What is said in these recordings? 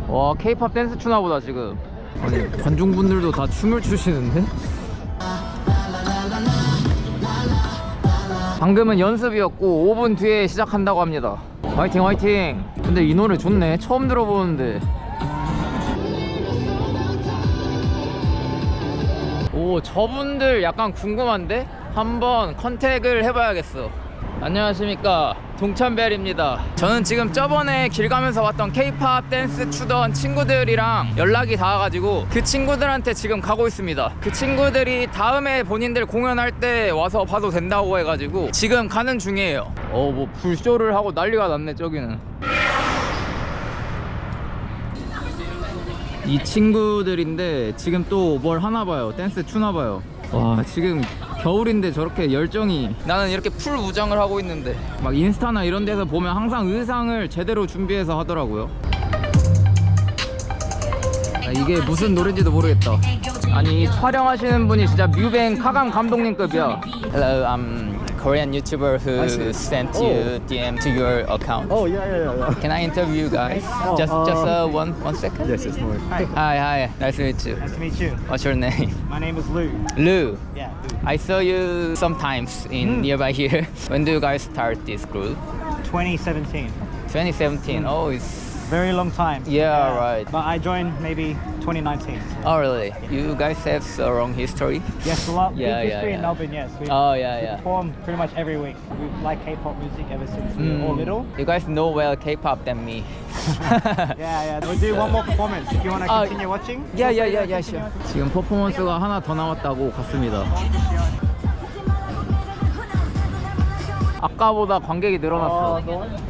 와, K-팝 댄스 추나 보다 지금. 아니, 관중분들도 다 춤을 추시는데? 방금은 연습이었고 5분 뒤에 시작한다고 합니다. 화이팅 화이팅. 근데 이 노래 좋네. 처음 들어보는데. 오, 저분들 약간 궁금한데? 한번 컨택을 해봐야겠어. 안녕하십니까, 동찬별입니다. 저는 지금 저번에 길 가면서 왔던 K-팝 댄스 추던 친구들이랑 연락이 닿아가지고 그 친구들한테 지금 가고 있습니다. 그 친구들이 다음에 본인들 공연할 때 와서 봐도 된다고 해가지고 지금 가는 중이에요. 뭐 불쇼를 하고 난리가 났네. 저기는 이 친구들인데 지금 또 뭘 하나봐요. 댄스 추나봐요. 와, 지금 겨울인데 저렇게 열정이. 나는 이렇게 풀 무장을 하고 있는데 막 인스타나 이런 데서 보면 항상 의상을 제대로 준비해서 하더라고요. 이게 무슨 노래인지도 모르겠다. 아니, 촬영하시는 분이 진짜 뮤뱅 카감 감독님급이야. Hello, I'm Korean YouTuber who sent you DM to your account. Oh yeah. Can I interview you guys? Just one second. Yes, it's more. Hi, nice to meet you. Nice to meet you. What's your name? My name is Lou. Lou. Yeah, Lou. I saw you sometimes in nearby here. When do you guys start this group? 2017. 2017. Oh, it's Very long time. Yeah, right. But I joined maybe 2019. oh really? You guys have a long history. Yes, a lot. Yeah, Big yeah, history yeah. in Melbourne, yes. We Oh yeah. perform pretty much every week. We like K-pop music ever since we were all little. You guys know well K-pop than me. Yeah. We'll do one more performance if you want to continue watching. Yeah, sure. 지금 퍼포먼스가 하나 더 남았다고 갔습니다. 아까보다 관객이 늘어났어.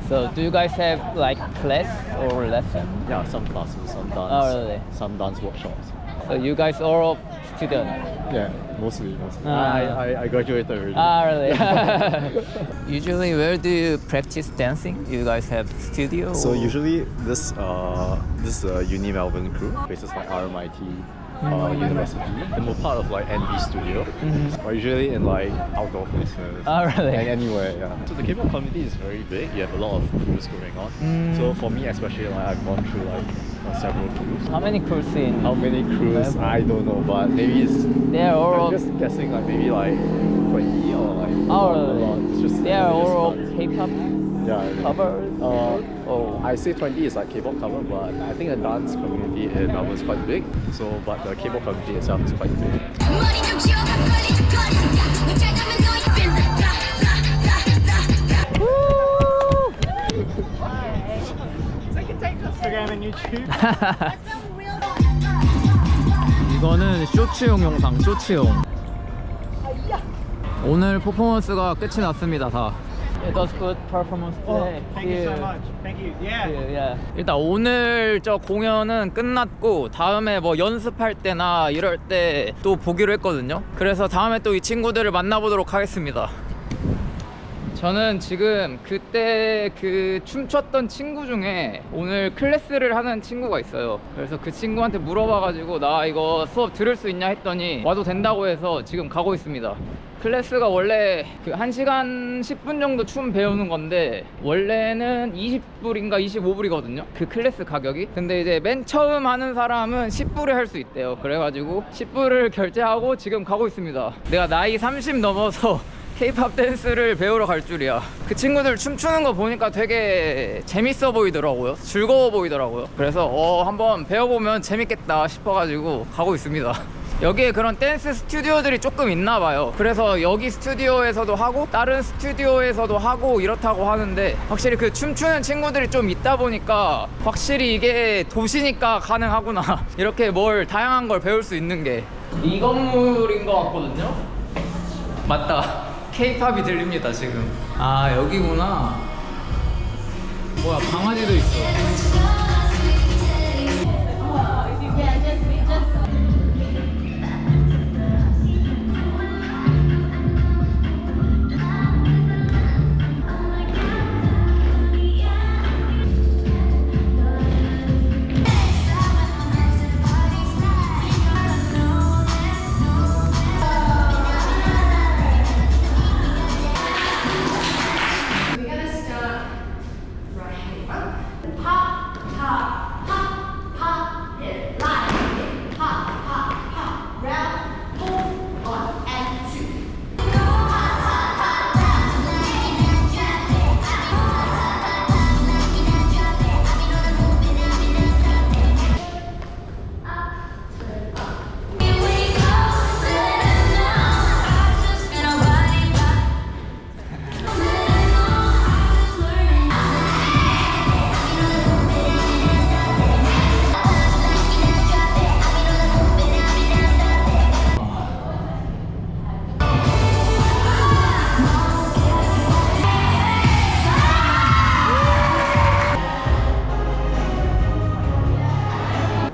So do you guys have like class or lesson? Yeah, some classes, some dance. Oh, really? Some dance workshops. So you guys are all student. Yeah, mostly. Ah. I graduated already. Really? Usually, where do you practice dancing? You guys have studio? So usually this Uni Melbourne crew, places like RMIT, University, and we're part of like NV Studio. Or usually in like outdoor places. Oh, really? And anywhere, yeah. So the K-pop community is very big. You have a lot of crews going on. So for me especially, like I've gone through like several crews. How many crews in? How many crews? I don't know, but maybe it's. They are all. I'm just guessing like maybe like 20 or like Oh, not a really? lot. It's just They are all just K-pop yeah. covers. I say 20 is like K-pop cover, but I think the dance community in Melbourne is quite big. So, but the K-pop community itself is quite big. Instagram and YouTube. 이거는 쇼츠용 영상, 쇼츠용. 오늘 퍼포먼스가 끝이 났습니다, 다. It was good performance today. Thank you so much. Thank you. Yeah. 일단 오늘 저 공연은 끝났고 다음에 뭐 연습할 때나 이럴 때 또 보기로 했거든요. 그래서 다음에 또 이 친구들을 만나보도록 하겠습니다. 저는 지금 그때 그 춤췄던 친구 중에 오늘 클래스를 하는 친구가 있어요. 그래서 그 친구한테 물어봐가지고 나 이거 수업 들을 수 있냐 했더니 와도 된다고 해서 지금 가고 있습니다. 클래스가 원래 그 1시간 10분 정도 춤 배우는 건데 원래는 20불인가 25불이거든요 그 클래스 가격이. 근데 이제 맨 처음 하는 사람은 10불에 할 수 있대요. 그래가지고 10불을 결제하고 지금 가고 있습니다. 내가 나이 30 넘어서 K-팝 댄스를 배우러 갈 줄이야. 그 친구들 춤추는 거 보니까 되게 재밌어 보이더라고요. 즐거워 보이더라고요. 그래서 한번 배워보면 재밌겠다 싶어가지고 가고 있습니다. 여기에 그런 댄스 스튜디오들이 조금 있나 봐요. 그래서 여기 스튜디오에서도 하고 다른 스튜디오에서도 하고 이렇다고 하는데 확실히 그 춤추는 친구들이 좀 있다 보니까 확실히 이게 도시니까 가능하구나 이렇게 뭘 다양한 걸 배울 수 있는 게. 이 건물인 것 같거든요. 맞다, K-팝이 들립니다 지금. 아, 여기구나. 뭐야, 강아지도 있어.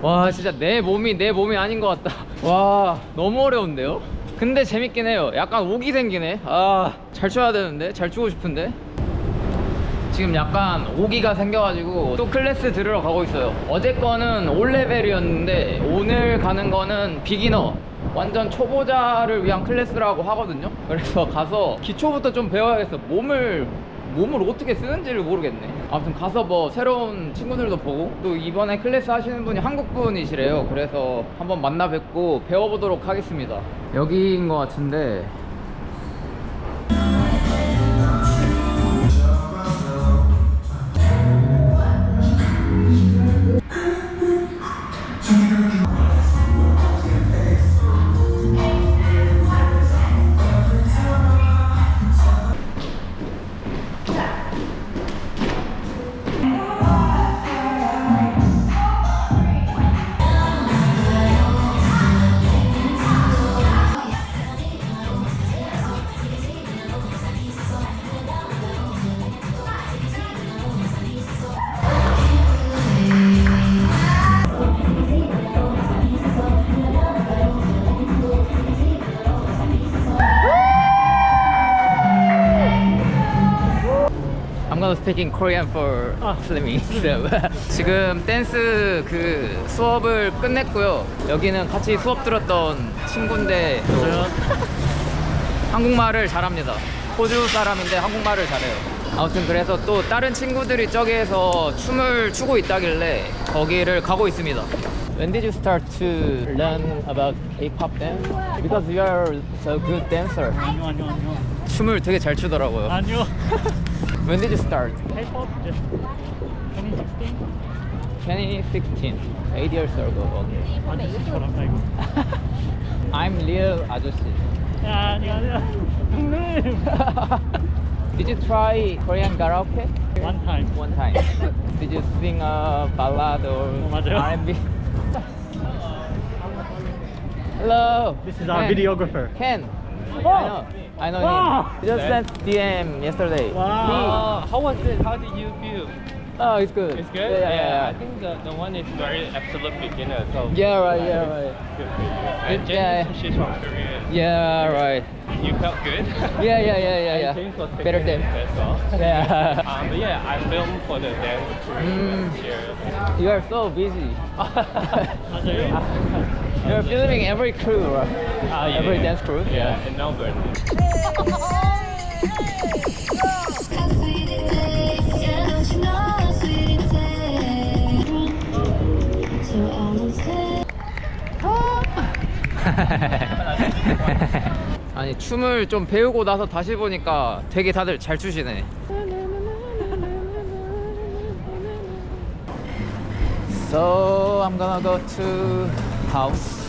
와 진짜 내 몸이 아닌 것 같다. 와 너무 어려운데요? 근데 재밌긴 해요. 약간 오기 생기네. 아 잘 쳐야 되는데, 잘 치고 싶은데. 지금 약간 오기가 생겨가지고 또 클래스 들으러 가고 있어요. 어제 거는 올레벨이었는데 오늘 가는 거는 비기너, 완전 초보자를 위한 클래스라고 하거든요. 그래서 가서 기초부터 좀 배워야겠어. 몸을 어떻게 쓰는지를 모르겠네. 아무튼 가서 뭐 새로운 친구들도 보고, 또 이번에 클래스 하시는 분이 한국 분이시래요. 그래서 한번 만나 뵙고 배워보도록 하겠습니다. 여기인 것 같은데. I'm gonna speak in Korean for swimming. 지금 댄스 그 수업을 끝냈고요. 여기는 같이 수업 들었던 친구인데 한국말을 잘합니다. 호주 사람인데 한국말을 잘해요. 아무튼 그래서 또 다른 친구들이 저기에서 춤을 추고 있다길래 거기를 가고 있습니다. When did you start to learn about K-pop dance? Because you are so good dancer. 아니요. 춤을 되게 잘 추더라고요. 아니요. When did you start? K-pop just 2016. 2016. 8 years ago. Okay. 아저씨 저랑 살고. I'm Lil 아저씨. 아니요. 형님. Did you try Korean karaoke? One time. One time. Did you sing a ballad or 맞아요. R&B? Hello. This is our Ken. videographer. Ken. Oh. I know Wow. him. He just sent DM yesterday. Wow. How was it? How did you feel? Oh, it's good. It's good? Yeah. I think the one is very absolute beginner. So Yeah, right. Yeah, right. Good. And Yeah. Jen, she's from Korea. Yeah, right. You felt good? Yeah. And James was taking Better than. it as well. Yeah. But yeah, I filmed for the dance crew here. You are so busy. 맞아요. You're filming every crew, right? Every Yeah. dance crew. Yeah, in Melbourne. 아니 춤을 좀 배우고 나서 다시 보니까 되게 다들 잘 추시네. So I'm gonna go to house.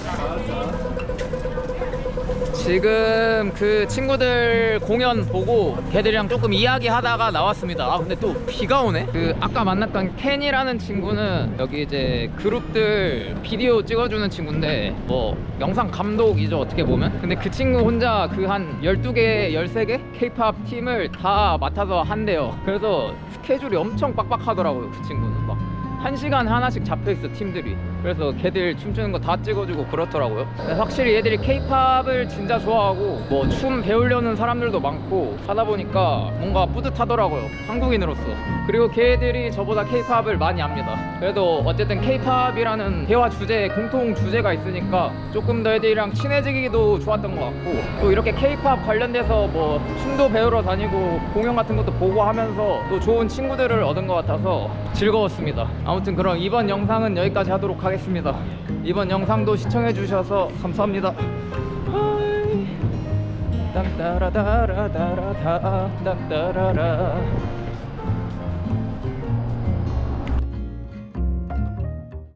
지금 그 친구들 공연 보고 걔들이랑 조금 이야기하다가 나왔습니다. 아 근데 또 비가 오네. 그 아까 만났던 켄이라는 친구는 여기 이제 그룹들 비디오 찍어주는 친구인데 뭐 영상 감독이죠 어떻게 보면. 근데 그 친구 혼자 그 한 12개 13개 K-pop 팀을 다 맡아서 한대요. 그래서 스케줄이 엄청 빡빡하더라고요. 그 친구는 막 1시간 하나씩 잡혀있어 팀들이. 그래서 걔들 춤추는 거 다 찍어주고 그렇더라고요. 확실히 얘들이 K-팝을 진짜 좋아하고 뭐 춤 배우려는 사람들도 많고 하다 보니까 뭔가 뿌듯하더라고요, 한국인으로서. 그리고 걔들이 저보다 K-팝을 많이 압니다. 그래도 어쨌든 K-팝이라는 대화 주제, 공통 주제가 있으니까 조금 더 애들이랑 친해지기도 좋았던 것 같고, 또 이렇게 K-팝 관련돼서 뭐 춤도 배우러 다니고 공연 같은 것도 보고 하면서 또 좋은 친구들을 얻은 것 같아서 즐거웠습니다. 아무튼 그럼 이번 영상은 여기까지 하도록 하겠습니다. 이번 영상도 시청해 주셔서 감사합니다. 딴따라다라다라다 딴따라라